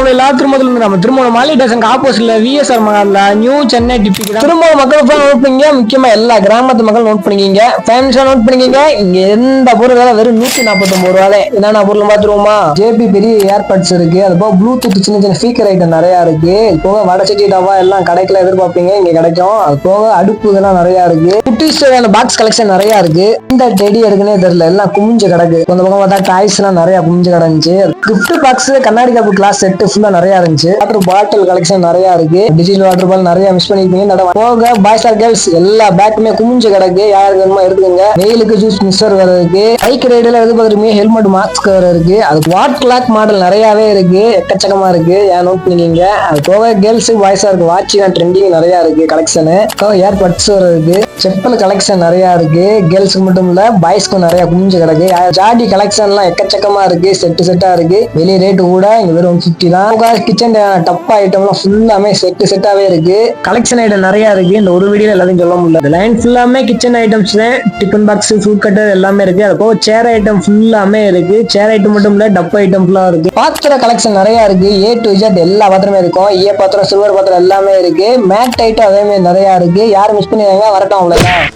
நம்ம திருமணம் மாலி டேஷன் ஆப்போசிட்ல விஎஸ்ஆர் மகால்ல நியூ சென்னை டிபிக்கு திருமணம் மக்கள் நோட் பண்ணிங்க. முக்கியமா எல்லா கிராமத்து மக்கள் நோட் பண்ணிக்கிங்க. ஃபேன்ஸா நோட் பண்ணிக்கிங்க. இங்க எந்த பொருள் வெறும் 149 ரூபாய். என்னென்ன பொருள் பாத்துருவோமா? ஜேபி பெரிய ஏர்பட்ஸ் இருக்கு. அது போக ப்ளூடூத் சின்ன சின்ன ஸ்பீக்கர் ஐட்டம் நிறைய இருக்கு. போக வடச்சட்டி டவா எல்லாம் கடைக்குள்ள எதிர்பார்ப்பீங்க, இங்க கிடைக்கும். அது போக அடுப்பு இதெல்லாம் நிறைய இருக்கு. குட்டிஸான பாக்ஸ் கலெக்ஷன் நிறைய இருக்கு. இந்த டெடி இருக்குன்னே தெரியல, எல்லாம் குமிஞ்சு கிடக்கு. கொஞ்சம் பக்கம் பார்த்தா டாய்ஸ் எல்லாம் நிறைய குமிஞ்சு கிடந்துச்சு. கிஃப்ட் பாக்ஸ் கண்ணாடி கப்பு கிளாஸ் செட் ஃபுல்லா நிறைய இருந்துச்சு. வாட்டர் பாட்டில் கலெக்ஷன் நிறைய இருக்கு. டிஜிட்டல் வாட்டர் பாட்டில் நிறைய மிஸ் பண்ணிருப்பீங்க. போக பாய்ஸ் ஆர் கேர்ள்ஸ் எல்லா பேக்குமே குமிஞ்சு கிடக்கு. யாருக்கு வேணுமோ எடுத்துக்கோங்க. வெயிலுக்கு ஜூஸ் மிக்சர் வேற இருக்கு. பைக் ரைடுல எதிர்பார்க்குறீங்க ஹெல்மெட் மாஸ்க் வேற இருக்கு. அது வாட் கிளாக் மாடல் நிறையவே இருக்கு, எக்கச்சக்கமா இருக்கு. ஏன் நோட் பண்ணிக்கிங்க. அது போக கேர்ள்ஸ் பாய்ஸா இருக்கு. வாட்ச் ட்ரெண்டிங் நிறைய இருக்கு கலெக்ஷன். ஏர்பட்ஸ் வேற இருக்கு. செப்பல் கலெக்ஷன் நிறைய இருக்கு. கேர்ள்ஸ்க்கு மட்டும் இல்ல பாய்ஸ்க்கும் நிறைய குமிஞ்சு கிடக்கு. ஜாடி கலெக்ஷன் எல்லாம் எக்கச்சக்கமா இருக்கு. செட்டா இருக்கு. வெளியே ரேட்டு கூட இங்க வெறும் 150 தான். கிச்சன் டப்பா ஐட்டம் எல்லாம் ஃபுல்லாமே செட்டாவே இருக்கு. கலெக்ஷன் ஐட்டம் நிறைய இருக்கு. இந்த ஒரு வீடியோ எல்லாத்தையும் சொல்ல முடியல. லைன் ஃபுல்லாமே kitchen items, tiffin box, fruit cutter எல்லாமே இருக்கு. அது போக சேர் ஐட்டம் ஃபுல்லாமே இருக்கு. சேர் ஐட்டம் மட்டும் இல்ல டப்பா ஐட்டம் ஃபுல்லா இருக்கு. பாத்திர கலெக்ஷன் நிறைய இருக்கு. A to Z எல்லா பாத்திரமே இருக்கும். ஈய பாத்திரம், சில்வர் பாத்திரம் எல்லாமே இருக்கு. மேட் ஐட்டம் அதே மாதிரி நிறைய இருக்கு. யாரும் மிஸ் பண்ணிடுறாங்க வரட்டும் அவ்வளவுதான்.